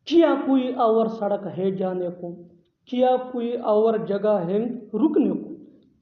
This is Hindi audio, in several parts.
क्या कोई और सड़क है जाने को, क्या कोई और जगह है रुकने को,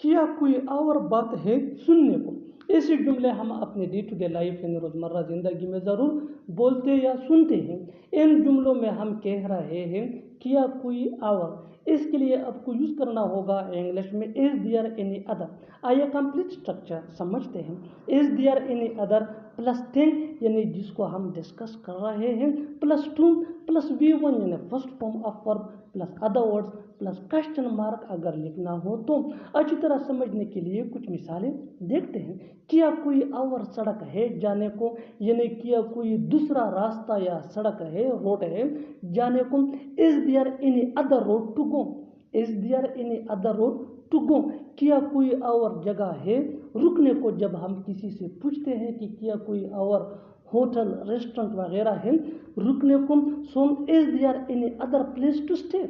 क्या कोई और बात है सुनने को। ऐसे जुमले हम अपने डे टू डे लाइफ यानी रोज़मर्रा ज़िंदगी में ज़रूर बोलते या सुनते हैं। इन जुमलों में हम कह रहे हैं किया कोई और, इसके लिए आपको यूज़ करना होगा इंग्लिश में इज़ देयर एनी अदर। आइए कंप्लीट स्ट्रक्चर समझते हैं। Is there any other plus thing यानी जिसको हम डिस्कस कर रहे हैं, प्लस टू प्लस V1 यानी first form of verb plus other words plus question mark अगर लिखना हो तो। अच्छी तरह समझने के लिए कुछ मिसालें देखते हैं। क्या कोई और सड़क है जाने को, यानी क्या कोई दूसरा रास्ता या सड़क है, रोड है जाने को। Is there any other road to go, is there any other road to go, क्या कोई और जगह है रुकने को। जब हम किसी से पूछते हैं कि क्या कोई और होटल रेस्टोरेंट वगैरह है रुकने को, so is there any other place to stay,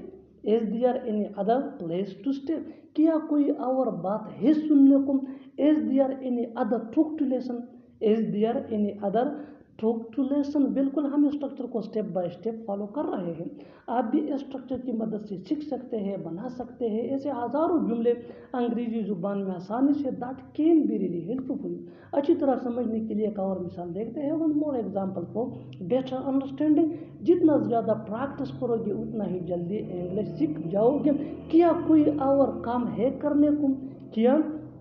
is there any other place to stay, क्या कोई और बात है सुनने को। Is there any other talk to listen, is there any other talk to listen. बिल्कुल हम स्ट्रक्चर को स्टेप बाय स्टेप फॉलो कर रहे हैं। आप भी इस स्ट्रक्चर की मदद से सीख सकते हैं, बना सकते हैं ऐसे हज़ारों जुमले अंग्रेजी ज़ुबान में आसानी से, that can be really helpful. अच्छी तरह समझने के लिए एक और मिसाल देखते हैं। One more example for better understanding. जितना ज़्यादा प्रैक्टिस करोगे उतना ही जल्दी इंग्लिश सीख जाओगे। क्या कोई और काम है करने को, क्या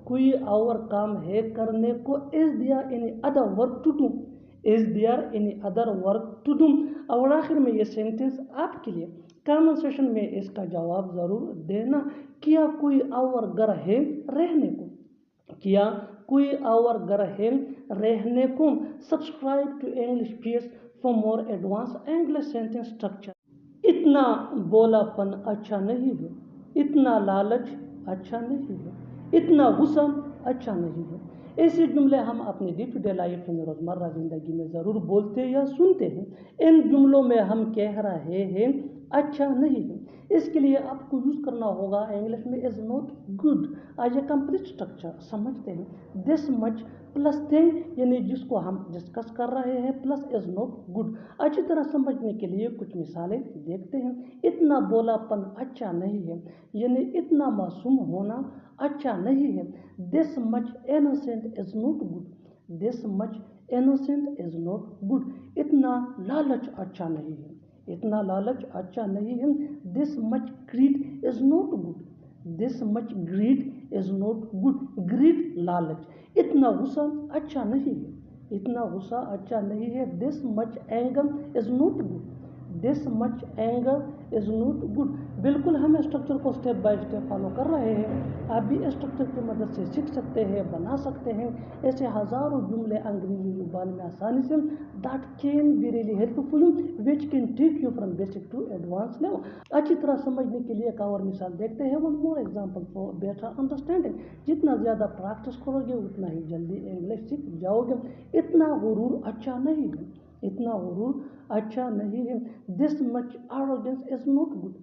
कोई और काम है करने को। Is there any other work to do, is there any other work to do. और आखिर में ये सेंटेंस आपके लिए, कमेंट सेशन में इसका जवाब ज़रूर देना। क्या कोई और घर है रहने को, क्या कोई और घर है रहने को। Subscribe to English PS for more advance English sentence structure. इतना बोलापन अच्छा नहीं है, इतना लालच अच्छा नहीं है, इतना गुस्सा अच्छा नहीं है। ऐसे जुमले हम अपने डे टू डे लाइफ में रोज़मर्रा ज़िंदगी में ज़रूर बोलते या सुनते हैं। इन जुमलों में हम कह रहे हैं अच्छा नहीं है, इसके लिए आपको यूज़ करना होगा इंग्लिश में इज़ नॉट गुड। आइए कंप्लीट स्ट्रक्चर समझते हैं। दिस मच प्लस थिंग यानी जिसको हम डिस्कस कर रहे हैं प्लस इज़ नॉट गुड। अच्छी तरह समझने के लिए कुछ मिसालें देखते हैं। इतना बोलापन अच्छा नहीं है, यानी इतना मासूम होना अच्छा नहीं है। This much innocent is not good, this much innocent is not good. इतना लालच अच्छा नहीं है, इतना लालच अच्छा नहीं है। This much greed is not good, this much greed is not good. Greed लालच। इतना गुस्सा अच्छा नहीं है, इतना गुस्सा अच्छा नहीं है। This much anger is not good, this much anger is not good. बिल्कुल हम स्ट्रक्चर को स्टेप बाय स्टेप फॉलो कर रहे हैं। आप भी स्ट्रक्चर की मदद से सीख सकते हैं, बना सकते हैं ऐसे हज़ारों जुमले अंग्रेजी ज़ुबान में आसानी से, that can be really helpful which can take you from basic to advance level. अच्छी तरह समझने के लिए एक और मिसाल देखते हैं। One more example for better understanding. जितना ज़्यादा प्रैक्टिस करोगे उतना ही जल्दी इंग्लिश सीख जाओगे। इतना गुरूर अच्छा नहीं है, इतना गुरूर अच्छा नहीं है। This much arrogance is not good,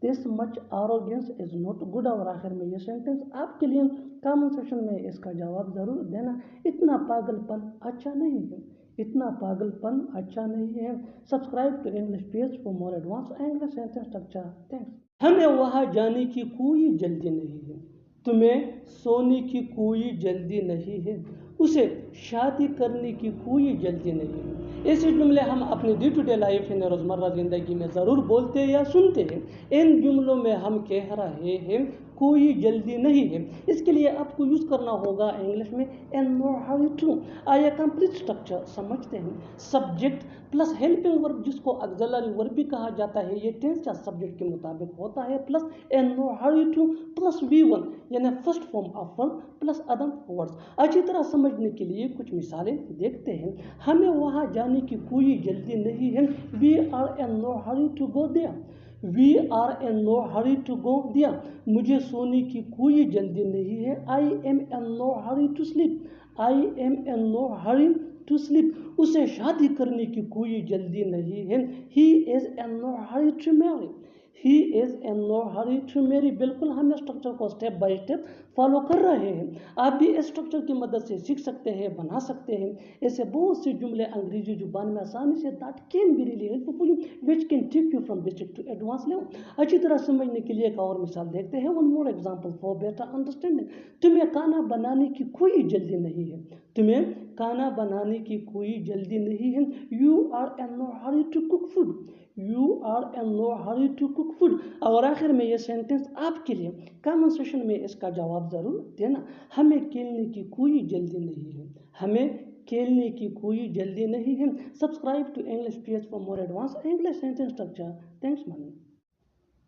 this much arrogance is not good. और आखिर में ये सेंटेंस आपके लिए, कमेंट सेक्शन में इसका जवाब ज़रूर देना। इतना पागलपन अच्छा नहीं है, इतना पागलपन अच्छा नहीं है। Subscribe to English page for more advance English sentence structure. Thanks. हमें वहाँ जाने की कोई जल्दी नहीं है, तुम्हें सोने की कोई जल्दी नहीं है, उसे शादी करने की कोई जल्दी नहीं है। ऐसे जुमले हम अपने डे टू डे लाइफ में रोज़मर्रा ज़िंदगी में ज़रूर बोलते या सुनते हैं। इन जुमलों में हम कह रहे हैं कोई जल्दी नहीं है, इसके लिए आपको यूज़ करना होगा इंग्लिश में इन नो हरी टू। आइए कंप्लीट स्ट्रक्चर समझते हैं। सब्जेक्ट प्लस हेल्पिंग वर्ब जिसको ऑक्सिलरी वर्ब भी कहा जाता है, ये टेंस या सब्जेक्ट के मुताबिक होता है, plus in no hurry to plus V1 यानी first form of verb plus other words. अच्छी तरह समझने के लिए कुछ मिसालें देखते हैं। हमें वहाँ जाने की कोई जल्दी नहीं है, we are in no hurry to go there, we are in no hurry to go there. मुझे सोने की कोई जल्दी नहीं है, I am in no hurry to sleep, I am in no hurry to sleep. उसे शादी करने की कोई जल्दी नहीं है, he is in no hurry to marry, he is in no hurry to marry. बिल्कुल हम स्ट्रक्चर को स्टेप बाय स्टेप फॉलो कर रहे हैं। आप भी इस स्ट्रक्चर की मदद से सीख सकते हैं, बना सकते हैं। ऐसे बहुत से जुमले अंग्रेजी जुबान में आसानी से that can be really helpful which can take you from basic to advance level. अच्छी तरह समझने के लिए एक और मिसाल देखते हैं। One more example for better understanding. तुम्हें खाना बनाने की कोई जल्दी नहीं है। तुम्हें खाना बनाने की कोई जल्दी नहीं है। You are in no hurry to cook food. You are in no hurry to cook food. और आखिर में ये सेंटेंस आपके लिए कमेंट सेक्शन में इसका जवाब ज़रूर देना। हमें खेलने की कोई जल्दी नहीं है। हमें खेलने की कोई जल्दी नहीं है। Subscribe to English page for more advance English sentence structure. Thanks money.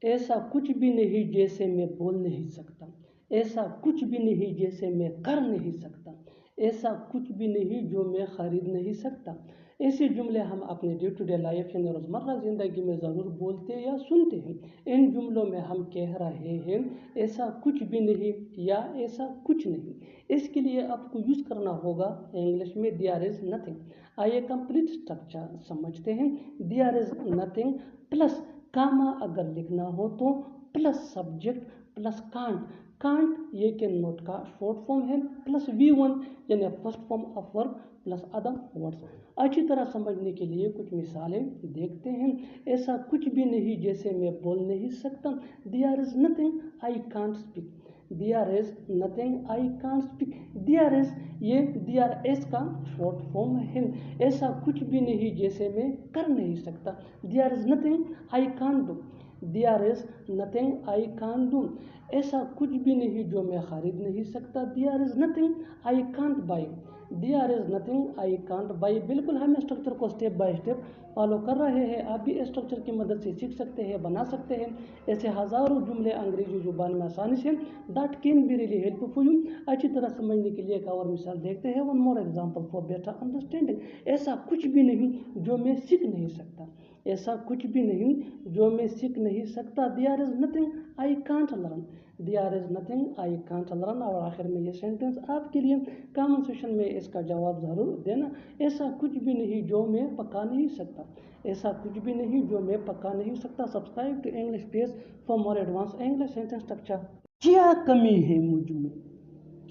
ऐसा कुछ भी नहीं जैसे मैं बोल नहीं सकता। ऐसा कुछ भी नहीं जैसे मैं कर नहीं सकता। ऐसा कुछ भी नहीं जो मैं खरीद नहीं सकता। ऐसे जुमले हम अपने डे टू डे लाइफ यानी रोज़मर्रा ज़िंदगी में ज़रूर बोलते या सुनते हैं। इन जुमलों में हम कह रहे हैं ऐसा कुछ भी नहीं या ऐसा कुछ नहीं। इसके लिए आपको यूज़ करना होगा इंग्लिश में देयर इज़ नथिंग। आइए कंप्लीट स्ट्रक्चर समझते हैं। देयर इज़ नथिंग प्लस कामा अगर लिखना हो तो plus subject plus can't. Can't ये कैन नॉट का शॉर्ट फॉर्म है प्लस V1 यानी first form of verb plus other words. अच्छी तरह समझने के लिए कुछ मिसालें देखते हैं। ऐसा कुछ भी नहीं जैसे मैं बोल नहीं सकता। There is nothing I can't speak. There is nothing I can't speak. There is ये देयर इज का शॉर्ट फॉर्म है। ऐसा कुछ भी नहीं जैसे मैं कर नहीं सकता। There is nothing I can't do. There is nothing I can't do. ऐसा कुछ भी नहीं जो मैं खरीद नहीं सकता। There is nothing I can't buy. There is nothing I can't buy. बिल्कुल हम स्ट्रक्चर को स्टेप बाय स्टेप फॉलो कर रहे हैं। आप भी स्ट्रक्चर की मदद से सीख सकते हैं, बना सकते हैं। ऐसे हज़ारों जुमले अंग्रेजी जुबान में आसानी से that can be really helpful you. अच्छी तरह समझने के लिए एक और मिसाल देखते हैं। One more example for better understanding. ऐसा कुछ भी नहीं जो मैं सीख नहीं सकता। ऐसा कुछ भी नहीं जो मैं सीख नहीं सकता। There is nothing I can't learn. There is nothing I can't learn. और आखिर में ये सेंटेंस आपके लिए कमेंट सेक्शन में इसका जवाब ज़रूर देना। ऐसा कुछ भी नहीं जो मैं पका नहीं सकता। ऐसा कुछ भी नहीं जो मैं पका नहीं सकता। Subscribe to English page for more advance English sentence structure. क्या कमी है मुझ में,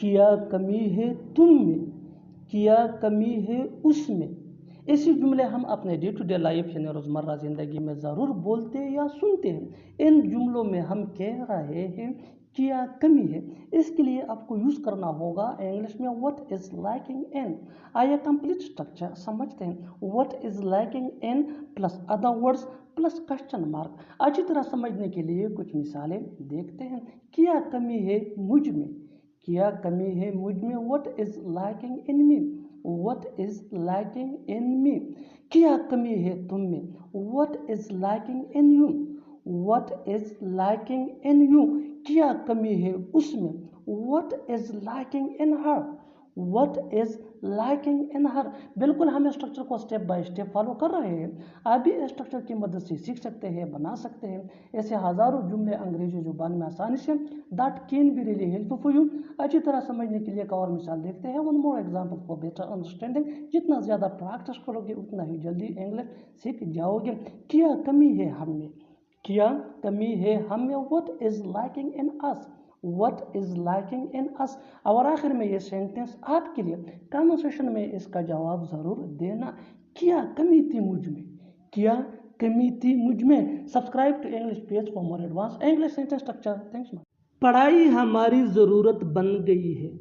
क्या कमी है तुम में, क्या कमी है उसमें। ऐसे जुमले हम अपने डे टू डे लाइफ यानी रोज़मर्रा ज़िंदगी में ज़रूर बोलते या सुनते हैं। इन जुमलों में हम कह रहे हैं क्या कमी है। इसके लिए आपको यूज़ करना होगा इंग्लिश में व्हाट इज़ लैकिंग इन। आइए कंप्लीट स्ट्रक्चर समझते हैं। What is lacking in plus other words plus question mark. अच्छी तरह समझने के लिए कुछ मिसालें देखते हैं। क्या कमी है मुझ में, क्या कमी है मुझ में। What is lacking in me. What is lacking in me? क्या कमी है तुम में। What is lacking in you? What is lacking in you? क्या कमी है उसमें। What is lacking in her? What is lacking in her? बिल्कुल हम स्ट्रक्चर को स्टेप बाय स्टेप फॉलो कर रहे हैं। आप भी स्ट्रक्चर की मदद से सीख सकते हैं, बना सकते हैं। ऐसे हज़ारों जुमले अंग्रेजी जुबान में आसानी से that can be really helpful you. अच्छी तरह समझने के लिए एक और मिसाल देखते हैं। One more example for better understanding. जितना ज़्यादा प्रैक्टिस करोगे उतना ही जल्दी इंग्लिश सीख जाओगे। क्या कमी है हम में, क्या कमी है हम में। What is lacking in us. What is lacking in us? और आखिर में ये सेंटेंस आपके लिए कमेंट सेक्शन में इसका जवाब ज़रूर देना। क्या कमी थी मुझ में, क्या कमी थी मुझ में। Subscribe to English page for more advance English sentence structure. Thanks. पढ़ाई हमारी ज़रूरत बन गई है।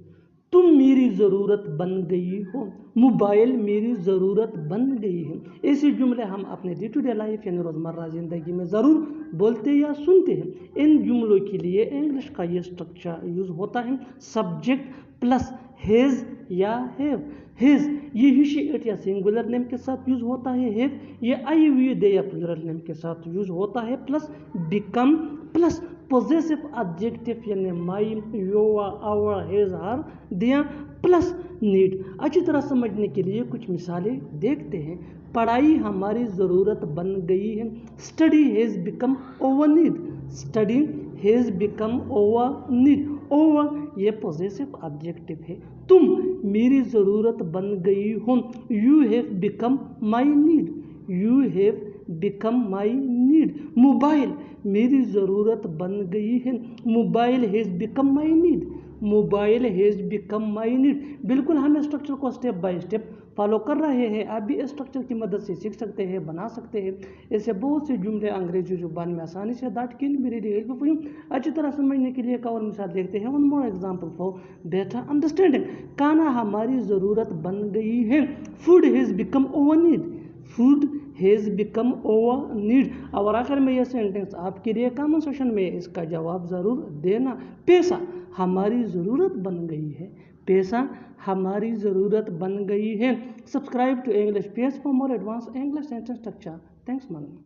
तुम मेरी ज़रूरत बन गई हो। मोबाइल मेरी ज़रूरत बन गई है। ऐसे जुमले हम अपने डे टू डे लाइफ यानी रोज़मर्रा ज़िंदगी में ज़रूर बोलते या सुनते हैं। इन जुमलों के लिए इंग्लिश का ये स्ट्रक्चर यूज़ होता है सब्जेक्ट प्लस हेज़ या हैव। हेज़ ये ही शी इट या सिंगुलर नेम के साथ यूज़ होता है। हैव ये आई वी दे या प्लूरल नेम के साथ यूज़ होता है। Plus become plus possessive adjective यानी my, your, our, his, her, their plus need. अच्छी तरह समझने के लिए कुछ मिसालें देखते हैं। पढ़ाई हमारी ज़रूरत बन गई है। Study has become over need. Study has become over need. Over ये पोजेसिव एडजेक्टिव है। तुम मेरी ज़रूरत बन गई हो। You have become my need. You have become my need. Mobile मेरी ज़रूरत बन गई है। Mobile has become my need. Mobile has become my need. बिल्कुल हम स्ट्रक्चर को स्टेप बाय स्टेप फॉलो कर रहे हैं। आप भी स्ट्रक्चर की मदद से सीख सकते हैं, बना सकते हैं। ऐसे बहुत से जुमले अंग्रेजी जुबान में आसानी से that can be really helpful for you. अच्छी तरह समझने के लिए एक और मिसाल देखते हैं। One more example for better understanding. खाना हमारी ज़रूरत बन गई है। Food has become our need. Food has become our need. और आखिर में यह सेंटेंस आपके लिए कमेंट सेक्शन में इसका जवाब ज़रूर देना। पैसा हमारी ज़रूरत बन गई है। पैसा हमारी ज़रूरत बन गई है। Subscribe to English page for more advance English sentence structure. Thanks madam.